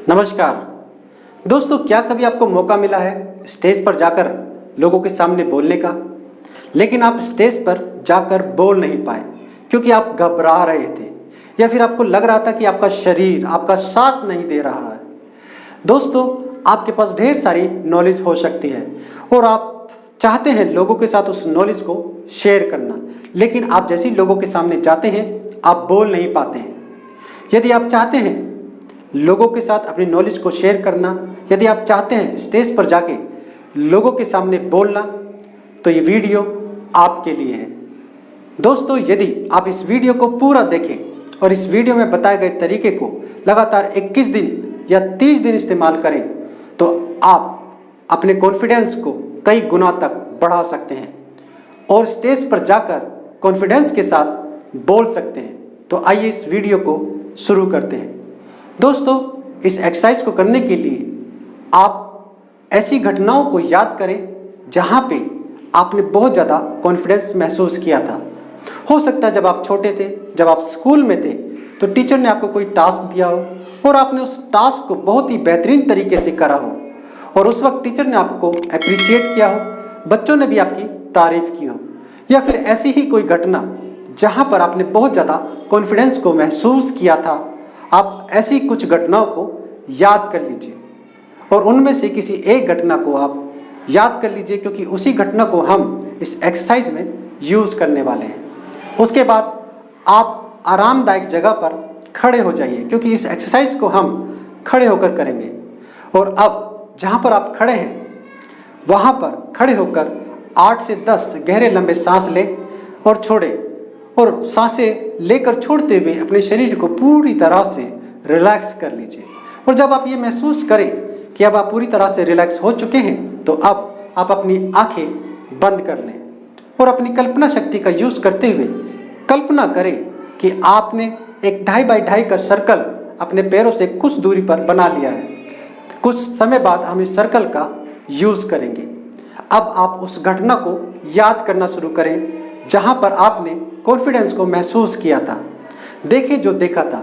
नमस्कार दोस्तों, क्या कभी आपको मौका मिला है स्टेज पर जाकर लोगों के सामने बोलने का, लेकिन आप स्टेज पर जाकर बोल नहीं पाए क्योंकि आप घबरा रहे थे या फिर आपको लग रहा था कि आपका शरीर आपका साथ नहीं दे रहा है। दोस्तों, आपके पास ढेर सारी नॉलेज हो सकती है और आप चाहते हैं लोगों के साथ उस नॉलेज को शेयर करना, लेकिन आप जैसे ही लोगों के सामने जाते हैं आप बोल नहीं पाते हैं। यदि आप चाहते हैं लोगों के साथ अपनी नॉलेज को शेयर करना, यदि आप चाहते हैं स्टेज पर जाके लोगों के सामने बोलना, तो ये वीडियो आपके लिए है। दोस्तों, यदि आप इस वीडियो को पूरा देखें और इस वीडियो में बताए गए तरीके को लगातार 21 दिन या 30 दिन इस्तेमाल करें तो आप अपने कॉन्फिडेंस को कई गुना तक बढ़ा सकते हैं और स्टेज पर जाकर कॉन्फिडेंस के साथ बोल सकते हैं। तो आइए इस वीडियो को शुरू करते हैं। दोस्तों, इस एक्सरसाइज को करने के लिए आप ऐसी घटनाओं को याद करें जहां पे आपने बहुत ज़्यादा कॉन्फिडेंस महसूस किया था। हो सकता है जब आप छोटे थे, जब आप स्कूल में थे, तो टीचर ने आपको कोई टास्क दिया हो और आपने उस टास्क को बहुत ही बेहतरीन तरीके से करा हो और उस वक्त टीचर ने आपको अप्रिशिएट किया हो, बच्चों ने भी आपकी तारीफ की हो, या फिर ऐसी ही कोई घटना जहां पर आपने बहुत ज़्यादा कॉन्फिडेंस को महसूस किया था। आप ऐसी कुछ घटनाओं को याद कर लीजिए और उनमें से किसी एक घटना को आप याद कर लीजिए, क्योंकि उसी घटना को हम इस एक्सरसाइज में यूज़ करने वाले हैं। उसके बाद आप आरामदायक जगह पर खड़े हो जाइए, क्योंकि इस एक्सरसाइज को हम खड़े होकर करेंगे। और अब जहाँ पर आप खड़े हैं वहाँ पर खड़े होकर 8 से 10 गहरे लंबे सांस लें और छोड़ें, और सांसें लेकर छोड़ते हुए अपने शरीर को पूरी तरह से रिलैक्स कर लीजिए। और जब आप ये महसूस करें कि अब आप पूरी तरह से रिलैक्स हो चुके हैं, तो अब आप अपनी आंखें बंद कर लें और अपनी कल्पना शक्ति का यूज़ करते हुए कल्पना करें कि आपने एक 2.5 बाई 2.5 का सर्कल अपने पैरों से कुछ दूरी पर बना लिया है। कुछ समय बाद हम इस सर्कल का यूज़ करेंगे। अब आप उस घटना को याद करना शुरू करें जहाँ पर आपने कॉन्फिडेंस को महसूस किया था। देखिए जो देखा था,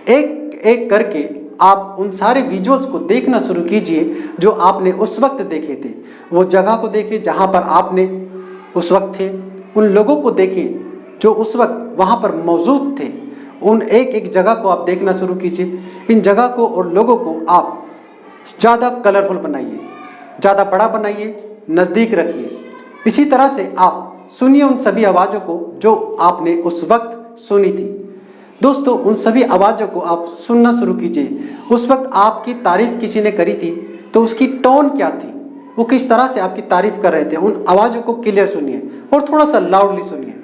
एक एक करके आप उन सारे विजुअल्स को देखना शुरू कीजिए जो आपने उस वक्त देखे थे। वो जगह को देखिए जहाँ पर आपने उस वक्त थे, उन लोगों को देखिए जो उस वक्त वहाँ पर मौजूद थे। उन एक एक जगह को आप देखना शुरू कीजिए। इन जगह को और लोगों को आप ज़्यादा कलरफुल बनाइए, ज़्यादा बड़ा बनाइए, नज़दीक रखिए। इसी तरह से आप सुनिए उन सभी आवाज़ों को जो आपने उस वक्त सुनी थी। दोस्तों, उन सभी आवाज़ों को आप सुनना शुरू कीजिए। उस वक्त आपकी तारीफ़ किसी ने करी थी तो उसकी टोन क्या थी, वो किस तरह से आपकी तारीफ़ कर रहे थे। उन आवाज़ों को क्लियर सुनिए और थोड़ा सा लाउडली सुनिए।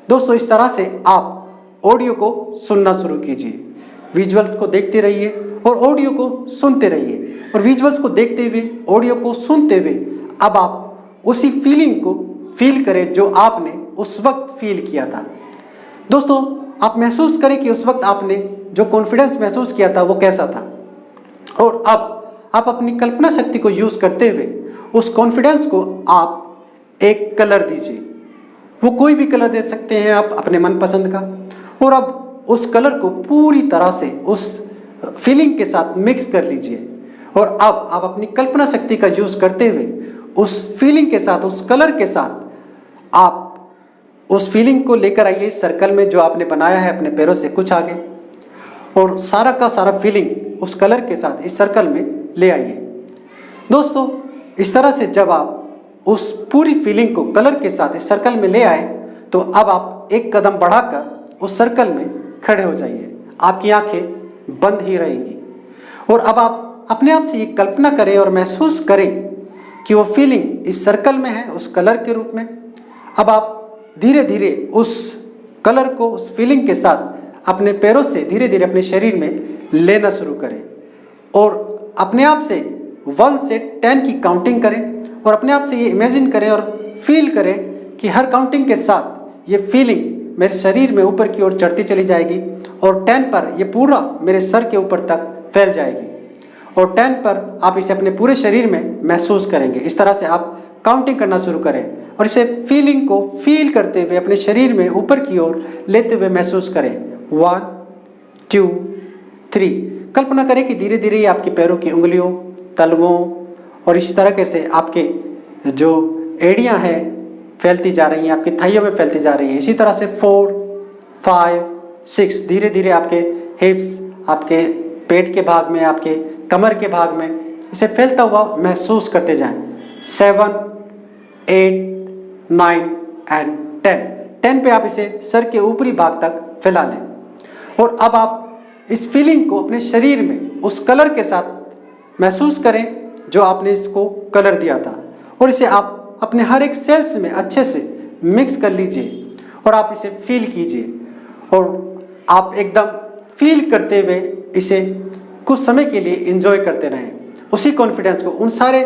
दोस्तों, इस तरह से आप ऑडियो को सुनना शुरू कीजिए। विजुअल्स को देखते रहिए और ऑडियो को सुनते रहिए, और विजुअल्स को देखते हुए ऑडियो को सुनते हुए अब आप उसी फीलिंग को फील करें जो आपने उस वक्त फील किया था। दोस्तों, आप महसूस करें कि उस वक्त आपने जो कॉन्फिडेंस महसूस किया था वो कैसा था, और अब आप अपनी कल्पना शक्ति को यूज़ करते हुए उस कॉन्फिडेंस को आप एक कलर दीजिए। वो कोई भी कलर दे सकते हैं आप अपने मनपसंद का, और अब उस कलर को पूरी तरह से उस फीलिंग के साथ मिक्स कर लीजिए। और अब आप अपनी कल्पना शक्ति का यूज़ करते हुए उस फीलिंग के साथ, उस कलर के साथ आप उस फीलिंग को लेकर आइए सर्कल में जो आपने बनाया है अपने पैरों से कुछ आगे, और सारा का सारा फीलिंग उस कलर के साथ इस सर्कल में ले आइए। दोस्तों, इस तरह से जब आप उस पूरी फीलिंग को कलर के साथ इस सर्कल में ले आए, तो अब आप एक कदम बढ़ाकर उस सर्कल में खड़े हो जाइए। आपकी आंखें बंद ही रहेंगी और अब आप अपने आप से ये कल्पना करें और महसूस करें कि वो फीलिंग इस सर्कल में है उस कलर के रूप में। अब आप धीरे धीरे उस कलर को उस फीलिंग के साथ अपने पैरों से धीरे धीरे अपने शरीर में लेना शुरू करें और अपने आप से 1 से 10 की काउंटिंग करें, और अपने आप से ये इमेजिन करें और फील करें कि हर काउंटिंग के साथ ये फीलिंग मेरे शरीर में ऊपर की ओर चढ़ती चली जाएगी और 10 पर ये पूरा मेरे सर के ऊपर तक फैल जाएगी, और 10 पर आप इसे अपने पूरे शरीर में महसूस करेंगे। इस तरह से आप काउंटिंग करना शुरू करें और इसे फीलिंग को फील करते हुए अपने शरीर में ऊपर की ओर लेते हुए महसूस करें। 1 2 3। कल्पना करें कि धीरे धीरे ये आपके पैरों की उंगलियों, तलवों और इसी तरह से आपके जो एड़ियाँ हैं फैलती जा रही हैं, आपकी थाइयों में फैलती जा रही है। इसी तरह से 4, 5, 6 धीरे धीरे आपके हिप्स, आपके पेट के भाग में, आपके कमर के भाग में इसे फैलता हुआ महसूस करते जाएं। 7, 8, 9 एंड 10। 10 पे आप इसे सर के ऊपरी भाग तक फैला लें और अब आप इस फीलिंग को अपने शरीर में उस कलर के साथ महसूस करें जो आपने इसको कलर दिया था, और इसे आप अपने हर एक सेल्स में अच्छे से मिक्स कर लीजिए और आप इसे फील कीजिए और आप एकदम फील करते हुए इसे कुछ समय के लिए एंजॉय करते रहें। उसी कॉन्फिडेंस को, उन सारे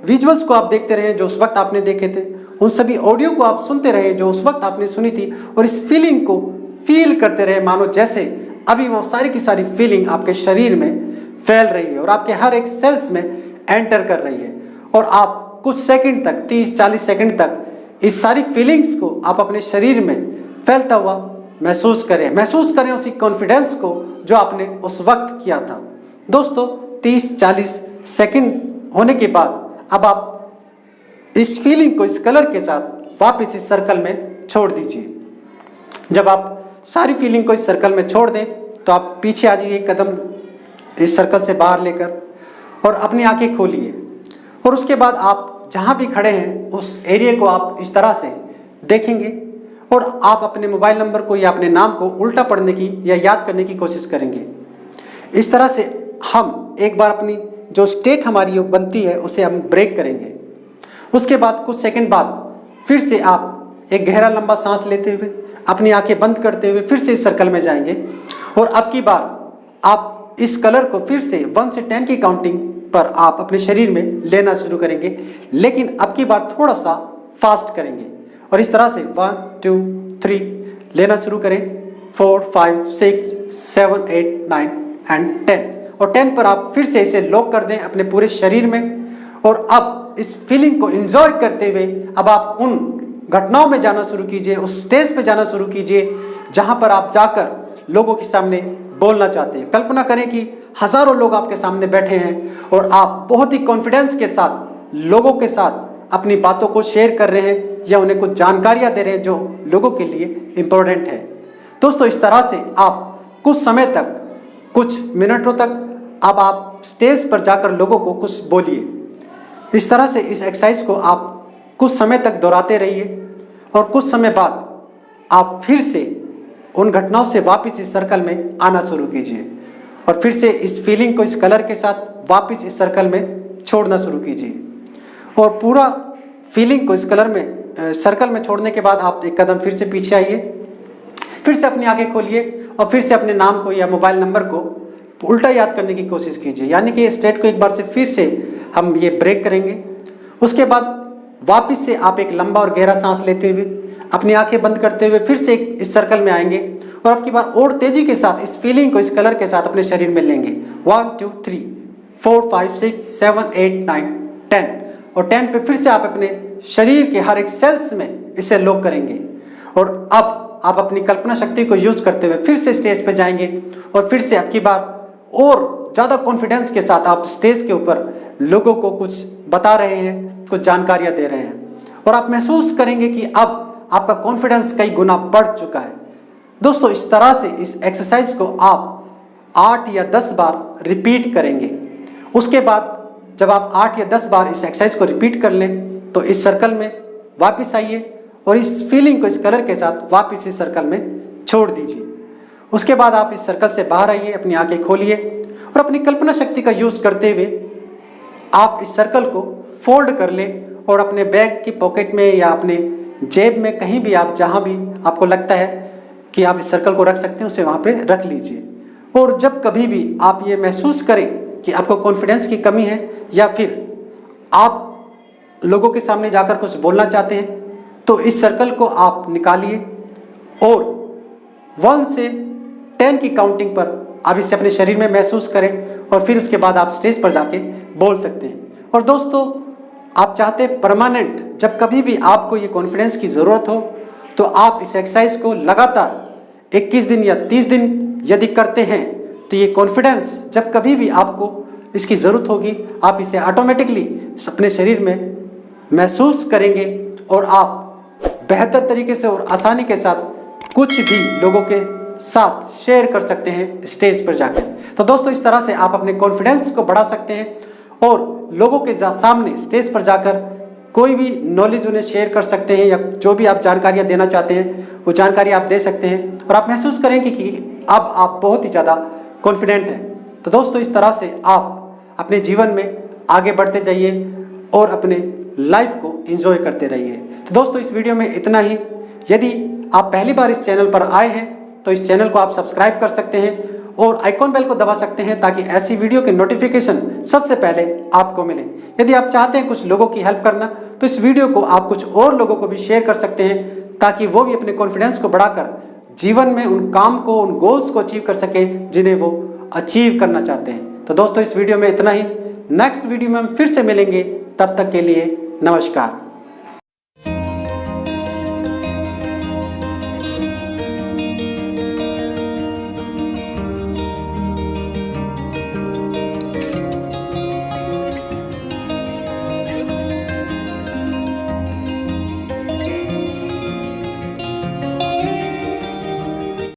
विजुअल्स को आप देखते रहें जो उस वक्त आपने देखे थे, उन सभी ऑडियो को आप सुनते रहे जो उस वक्त आपने सुनी थी, और इस फीलिंग को फील करते रहे मानो जैसे अभी वो सारी की सारी फीलिंग आपके शरीर में फैल रही है और आपके हर एक सेल्स में एंटर कर रही है। और आप कुछ सेकंड तक, 30-40 सेकंड तक इस सारी फीलिंग्स को आप अपने शरीर में फैलता हुआ महसूस करें उसी कॉन्फिडेंस को जो आपने उस वक्त किया था। दोस्तों 30-40 सेकंड होने के बाद अब आप इस फीलिंग को इस कलर के साथ वापस इस सर्कल में छोड़ दीजिए। जब आप सारी फीलिंग को इस सर्कल में छोड़ दें तो आप पीछे आ जाइए, कदम इस सर्कल से बाहर लेकर, और अपनी आंखें खोलिए। और उसके बाद आप जहाँ भी खड़े हैं उस एरिया को आप इस तरह से देखेंगे और आप अपने मोबाइल नंबर को या अपने नाम को उल्टा पढ़ने की या याद करने की कोशिश करेंगे। इस तरह से हम एक बार अपनी जो स्टेट हमारी बनती है उसे हम ब्रेक करेंगे। उसके बाद कुछ सेकंड बाद फिर से आप एक गहरा लंबा सांस लेते हुए अपनी आंखें बंद करते हुए फिर से इस सर्कल में जाएंगे और अब की बार आप इस कलर को फिर से 1 से 10 की काउंटिंग पर आप अपने शरीर में लेना शुरू करेंगे, लेकिन अब की बार थोड़ा सा फास्ट करेंगे और इस तरह से 1, 2, 3 लेना शुरू करें। 4, 5, 6, 7, 8, 9 एंड 10, और 10 पर आप फिर से इसे लॉक कर दें अपने पूरे शरीर में। और अब इस फीलिंग को एंजॉय करते हुए अब आप उन घटनाओं में जाना शुरू कीजिए, उस स्टेज पे जाना शुरू कीजिए जहां पर आप जाकर लोगों के सामने बोलना चाहते हैं। कल्पना करें कि हजारों लोग आपके सामने बैठे हैं और आप बहुत ही कॉन्फिडेंस के साथ लोगों के साथ अपनी बातों को शेयर कर रहे हैं या उन्हें कुछ जानकारियां दे रहे हैं जो लोगों के लिए इम्पोर्टेंट है। दोस्तों इस तरह से आप कुछ समय तक, कुछ मिनटों तक अब आप स्टेज पर जाकर लोगों को कुछ बोलिए। इस तरह से इस एक्सरसाइज को आप कुछ समय तक दोहराते रहिए और कुछ समय बाद आप फिर से उन घटनाओं से वापस इस सर्कल में आना शुरू कीजिए और फिर से इस फीलिंग को इस कलर के साथ वापस इस सर्कल में छोड़ना शुरू कीजिए। और पूरा फीलिंग को इस कलर में सर्कल में छोड़ने के बाद आप एक कदम फिर से पीछे आइए, फिर से अपनी आंखें खोलिए और फिर से अपने नाम को या मोबाइल नंबर को उल्टा याद करने की कोशिश कीजिए। यानी कि स्टेट को एक बार से फिर से हम ये ब्रेक करेंगे। उसके बाद वापस से आप एक लंबा और गहरा सांस लेते हुए अपनी आंखें बंद करते हुए फिर से इस सर्कल में आएंगे और अब की बार और तेजी के साथ इस फीलिंग को इस कलर के साथ अपने शरीर में लेंगे। 1, 2, 3, 4, 5, 6, 7, 8, 9, 10, और 10 पे फिर से आप अपने शरीर के हर एक सेल्स में इसे लॉक करेंगे। और अब आप अपनी कल्पना शक्ति को यूज करते हुए फिर से स्टेज पे जाएंगे और फिर से अब की बार और ज़्यादा कॉन्फिडेंस के साथ आप स्टेज के ऊपर लोगों को कुछ बता रहे हैं, कुछ जानकारियां दे रहे हैं और आप महसूस करेंगे कि अब आपका कॉन्फिडेंस कई गुना बढ़ चुका है। दोस्तों इस तरह से इस एक्सरसाइज को आप 8 या 10 बार रिपीट करेंगे। उसके बाद जब आप 8 या 10 बार इस एक्सरसाइज को रिपीट कर लें तो इस सर्कल में वापस आइए और इस फीलिंग को इस कलर के साथ वापस इस सर्कल में छोड़ दीजिए। उसके बाद आप इस सर्कल से बाहर आइए, अपनी आंखें खोलिए और अपनी कल्पना शक्ति का यूज करते हुए आप इस सर्कल को फोल्ड कर लें और अपने बैग की पॉकेट में या अपने जेब में कहीं भी आप जहां भी आपको लगता है कि आप इस सर्कल को रख सकते हैं उसे वहां पे रख लीजिए। और जब कभी भी आप ये महसूस करें कि आपको कॉन्फिडेंस की कमी है या फिर आप लोगों के सामने जाकर कुछ बोलना चाहते हैं तो इस सर्कल को आप निकालिए और 1 से 10 की काउंटिंग पर आप इसे अपने शरीर में महसूस करें और फिर उसके बाद आप स्टेज पर जाके बोल सकते हैं। और दोस्तों आप चाहते परमानेंट, जब कभी भी आपको ये कॉन्फिडेंस की ज़रूरत हो तो आप इस एक्सरसाइज को लगातार 21 दिन या 30 दिन यदि करते हैं तो ये कॉन्फिडेंस जब कभी भी आपको इसकी ज़रूरत होगी, आप इसे ऑटोमेटिकली अपने शरीर में महसूस करेंगे और आप बेहतर तरीके से और आसानी के साथ कुछ भी लोगों के साथ शेयर कर सकते हैं स्टेज पर जाकर। तो दोस्तों, इस तरह से आप अपने कॉन्फिडेंस को बढ़ा सकते हैं और लोगों के सामने स्टेज पर जाकर कोई भी नॉलेज उन्हें शेयर कर सकते हैं, या जो भी आप जानकारियाँ देना चाहते हैं वो जानकारी आप दे सकते हैं और आप महसूस करेंगे कि अब आप बहुत ही ज़्यादा कॉन्फिडेंट हैं। तो दोस्तों, इस तरह से आप अपने जीवन में आगे बढ़ते जाइए और अपने लाइफ को एंजॉय करते रहिए। तो दोस्तों, इस वीडियो में इतना ही। यदि आप पहली बार इस चैनल पर आए हैं तो इस चैनल को आप सब्सक्राइब कर सकते हैं और आइकॉन बेल को दबा सकते हैं ताकि ऐसी वीडियो के नोटिफिकेशन सबसे पहले आपको मिले। यदि आप चाहते हैं कुछ लोगों की हेल्प करना तो इस वीडियो को आप कुछ और लोगों को भी शेयर कर सकते हैं ताकि वो भी अपने कॉन्फिडेंस को बढ़ाकर जीवन में उन काम को, उन गोल्स को अचीव कर सकें जिन्हें वो अचीव करना चाहते हैं। तो दोस्तों, इस वीडियो में इतना ही। नेक्स्ट वीडियो में हम फिर से मिलेंगे, तब तक के लिए नमस्कार।